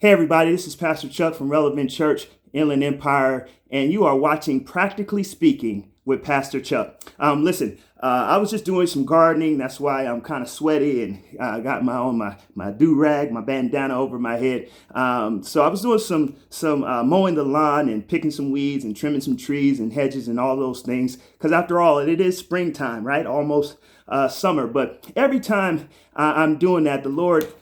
Hey everybody, this is Pastor Chuck from Relevant Church, Inland Empire, and you are watching Practically Speaking with Pastor Chuck. I was just doing some gardening. That's why I'm kind of sweaty and I got my do-rag, my bandana over my head. So I was doing some mowing the lawn and picking some weeds and trimming some trees and hedges and all those things. Because after all, it is springtime, right? Almost summer. But every time I'm doing that, the Lord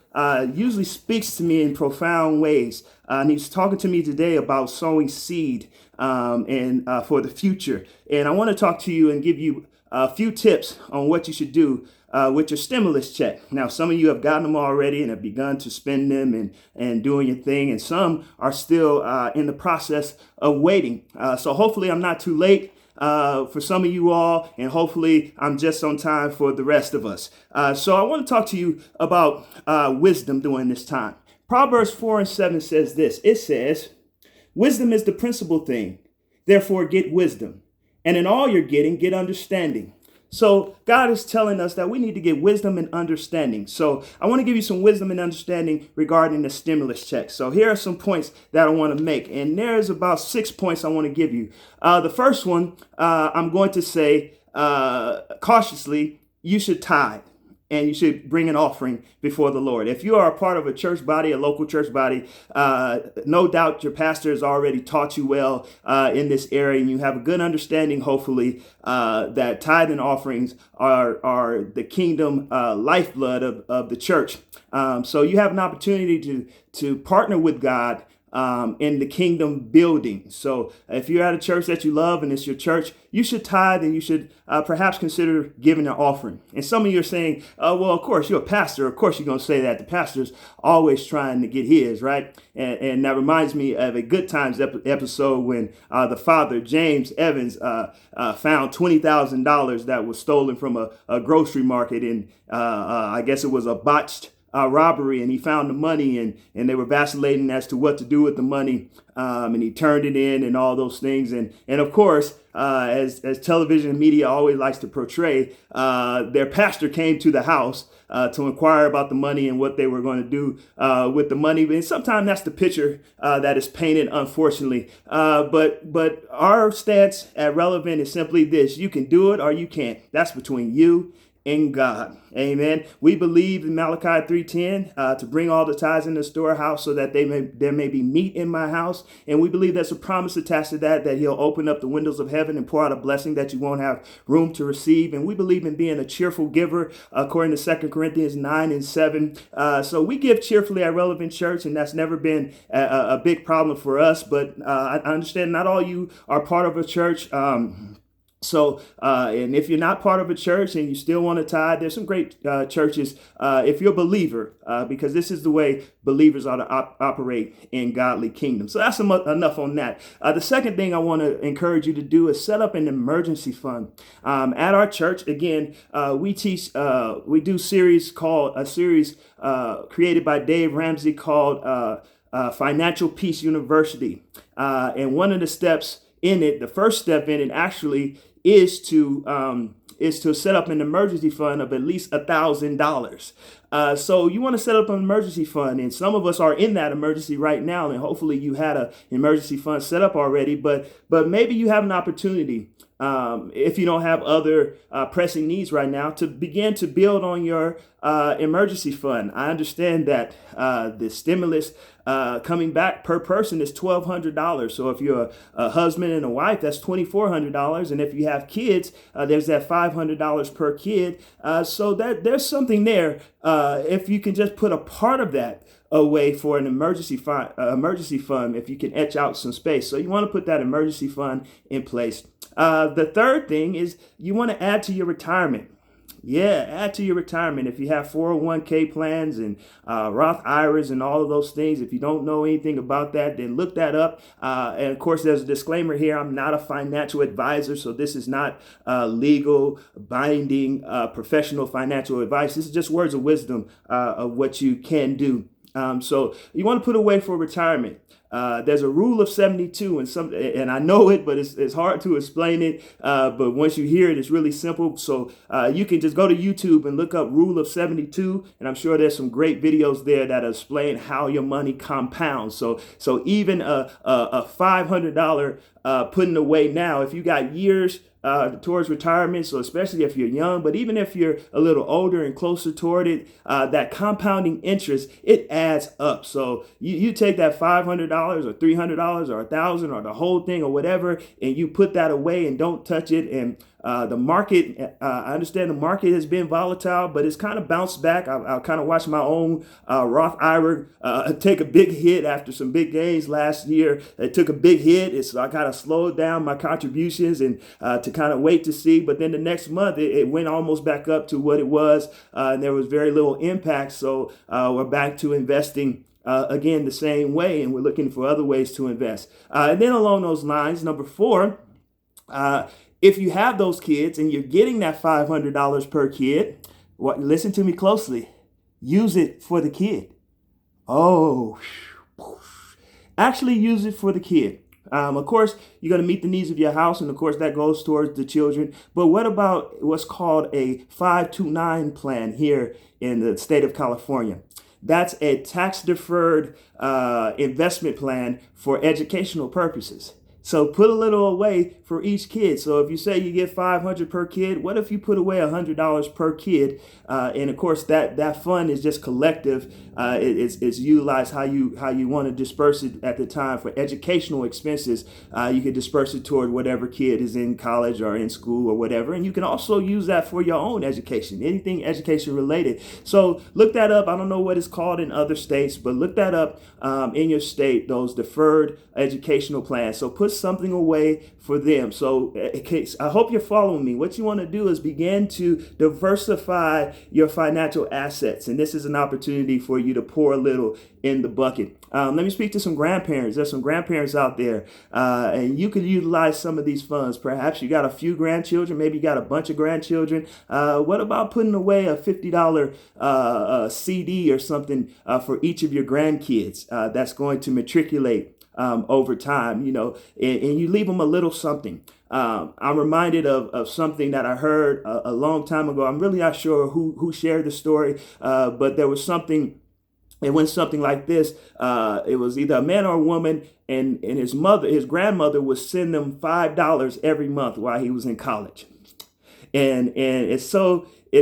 usually speaks to me in profound ways. And he's talking to me today about sowing seed and for the future. And I want to talk to you and give you a few tips on what you should do with your stimulus check. Now, some of you have gotten them already and have begun to spend them and doing your thing. And some are still in the process of waiting. So hopefully I'm not too late for some of you all, and hopefully I'm just on time for the rest of us. So I want to talk to you about wisdom during this time. Proverbs 4:7 says this. It says, "Wisdom is the principal thing. Therefore get wisdom. And in all you're getting, get understanding." So God is telling us that we need to get wisdom and understanding. So I want to give you some wisdom and understanding regarding the stimulus check. So here are some points that I want to make. And there's about 6 points I want to give you. The first one, I'm going to say cautiously, you should tithe. And you should bring an offering before the Lord. If you are a part of a church body, a local church body, no doubt your pastor has already taught you well in this area, and you have a good understanding, hopefully, that tithe and offerings are the kingdom lifeblood of the church. So you have an opportunity to partner with God in the kingdom building. So if you're at a church that you love and it's your church, you should tithe and you should perhaps consider giving an offering. And some of you are saying, well, of course, you're a pastor. Of course, you're going to say that. The pastor's always trying to get his, right? And that reminds me of a Good Times episode when the father, James Evans, found $20,000 that was stolen from a grocery market. And I guess it was a botched robbery, and he found the money, and they were vacillating as to what to do with the money, and he turned it in and all those things, and of course, as television and media always likes to portray, their pastor came to the house to inquire about the money and what they were going to do with the money. And sometimes that's the picture that is painted, unfortunately. But our stance at Relevant is simply this: you can do it or you can't. That's between you in God. Amen. We believe in Malachi 3:10 to bring all the tithes in the storehouse so that there may be meat in my house. And we believe there's a promise attached to that he'll open up the windows of heaven and pour out a blessing that you won't have room to receive. And we believe in being a cheerful giver according to 2 Corinthians 9:7. So we give cheerfully at Relevant Church, and that's never been a big problem for us. But I understand not all you are part of a church. And if you're not part of a church and you still want to tithe, there's some great churches if you're a believer, because this is the way believers ought to operate in godly kingdom. So that's enough on that. The second thing I want to encourage you to do is set up an emergency fund. At our church, again, we do a series created by Dave Ramsey called Financial Peace University. And one of the steps in it, the first step in it actually is to set up an emergency fund of at least $1,000. So you want to set up an emergency fund, and some of us are in that emergency right now, and hopefully you had an emergency fund set up already, but maybe you have an opportunity, if you don't have other pressing needs right now, to begin to build on your emergency fund. I understand that the stimulus coming back per person is $1,200. So if you're a husband and a wife, that's $2,400. And if you have kids, there's that $500 per kid. So that there's something there. If you can just put a part of that away for an emergency fund, if you can etch out some space. So you want to put that emergency fund in place. The third thing is you want to add to your retirement. Yeah, add to your retirement. If you have 401k plans and Roth IRAs and all of those things, if you don't know anything about that, then look that up. And of course, there's a disclaimer here. I'm not a financial advisor, so this is not legal, binding, professional financial advice. This is just words of wisdom of what you can do. So you want to put away for retirement. There's a rule of 72, and I know it, but it's hard to explain it. But once you hear it, it's really simple. So you can just go to YouTube and look up rule of 72, and I'm sure there's some great videos there that explain how your money compounds. So even a $500 putting away now, if you got years towards retirement, so especially if you're young, but even if you're a little older and closer toward it, that compounding interest, it adds up. So you take that $500 or $300 or $1,000 or the whole thing or whatever, and you put that away and don't touch it. And the market, I understand the market has been volatile, but it's kind of bounced back. I kind of watched my own Roth IRA take a big hit after some big gains last year. It took a big hit. So I kind of slowed down my contributions and to kind of wait to see. But then the next month, it went almost back up to what it was. And there was very little impact. So we're back to investing again the same way, and we're looking for other ways to invest. And then along those lines, number 4, if you have those kids and you're getting that $500 per kid, listen to me closely. Use it for the kid. Oh, actually use it for the kid. Of course, you're going to meet the needs of your house, and of course, that goes towards the children. But what about what's called a 529 plan here in the state of California? That's a tax-deferred investment plan for educational purposes. So put a little away for each kid. So if you say you get $500 per kid, what if you put away $100 per kid? And of course, that fund is just collective. It's utilized how you want to disperse it at the time for educational expenses. You can disperse it toward whatever kid is in college or in school or whatever. And you can also use that for your own education, anything education related. So look that up. I don't know what it's called in other states, but look that up in your state, those deferred educational plans. So put something away for them. So I hope you're following me. What you want to do is begin to diversify your financial assets. And this is an opportunity for you to pour a little in the bucket. Let me speak to some grandparents. There's some grandparents out there, and you could utilize some of these funds. Perhaps you got a few grandchildren. Maybe you got a bunch of grandchildren. What about putting away a $50 CD or something for each of your grandkids that's going to matriculate over time, and you leave them a little something. I'm reminded of something that I heard a long time ago. I'm really not sure who shared the story, but there was something. It went something like this. It was either a man or a woman, and his grandmother would send them $5 every month while he was in college. And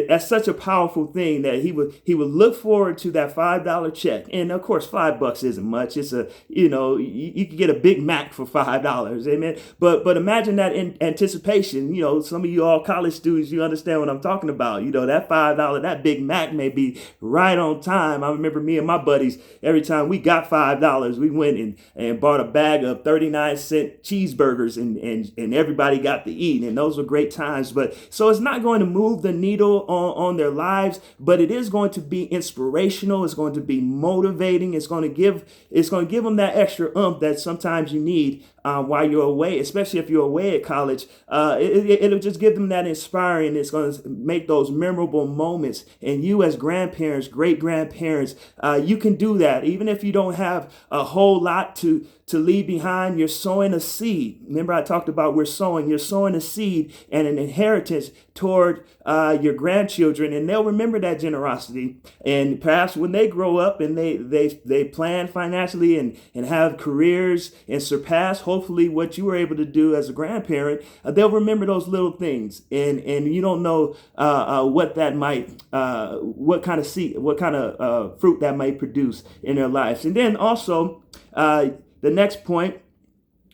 that's such a powerful thing that he would look forward to that $5 check. And of course, $5 isn't much. It's you can get a Big Mac for $5. Amen. But imagine that in anticipation. Some of you all college students, you understand what I'm talking about. That $5, that Big Mac may be right on time. I remember me and my buddies, every time we got $5, we went and bought a bag of 39-cent cheeseburgers and everybody got to eat. And those were great times. But so it's not going to move the needle on their lives, but it is going to be inspirational. It's going to be motivating. It's going to give them that extra that sometimes you need while you're away, especially if you're away at college. It'll just give them that inspiring. It's going to make those memorable moments. And you as grandparents, great grandparents, you can do that. Even if you don't have a whole lot to leave behind, you're sowing a seed. Remember, I talked about you're sowing a seed and an inheritance toward your grandchildren, and they'll remember that generosity. And perhaps when they grow up and they plan financially and have careers and surpass hopefully what you were able to do as a grandparent, they'll remember those little things. And you don't know what that might, what kind of seed, what kind of fruit that might produce in their lives. And then also, the next point,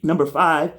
number 5,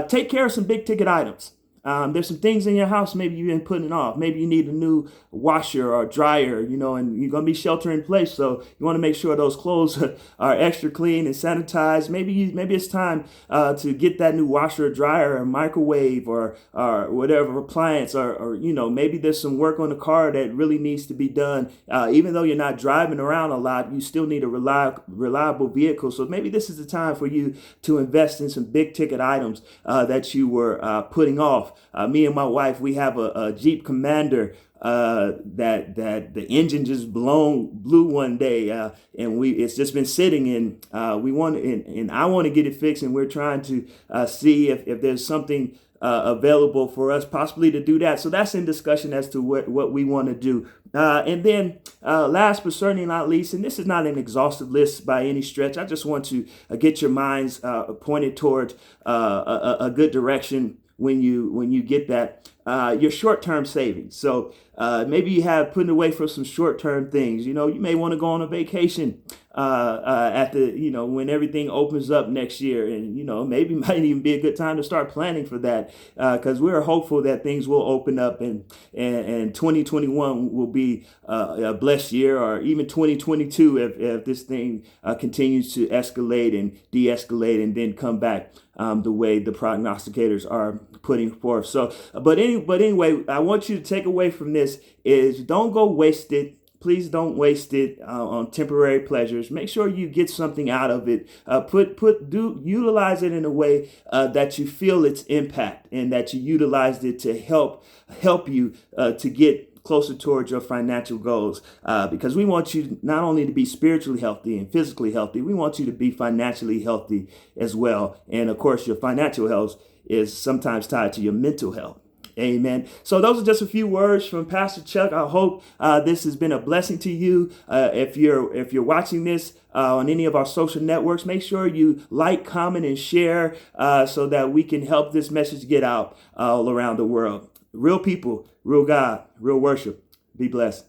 take care of some big ticket items. There's some things in your house maybe you've been putting off. Maybe you need a new washer or dryer, and you're going to be shelter in place. So you want to make sure those clothes are extra clean and sanitized. Maybe it's time to get that new washer or dryer or microwave or whatever appliance or maybe there's some work on the car that really needs to be done. Even though you're not driving around a lot, you still need a reliable vehicle. So maybe this is the time for you to invest in some big ticket items that you were putting off. off. Me and my wife, we have a Jeep Commander that the engine just blew one day, and it's just been sitting, and I want to get it fixed, and we're trying to see if there's something available for us possibly to do that. So that's in discussion as to what we want to do. And then last but certainly not least, and this is not an exhaustive list by any stretch, I just want to get your minds pointed towards a good direction when you get that. Your short-term savings. So maybe you have putting away for some short-term things. You may want to go on a vacation at when everything opens up next year, and maybe might even be a good time to start planning for that, because we're hopeful that things will open up, and 2021 will be a blessed year, or even 2022 if this thing continues to escalate and de-escalate and then come back the way the prognosticators are putting forth. So, but anyway, I want you to take away from this is don't go waste it. Please don't waste it on temporary pleasures. Make sure you get something out of it. Utilize it in a way that you feel its impact, and that you utilized it to help you to get closer towards your financial goals, because we want you not only to be spiritually healthy and physically healthy, we want you to be financially healthy as well. And of course, your financial health is sometimes tied to your mental health. Amen. So those are just a few words from Pastor Chuck. I hope this has been a blessing to you. If you're watching this on any of our social networks, make sure you like, comment, and share so that we can help this message get out all around the world. Real people, real God, real worship. Be blessed.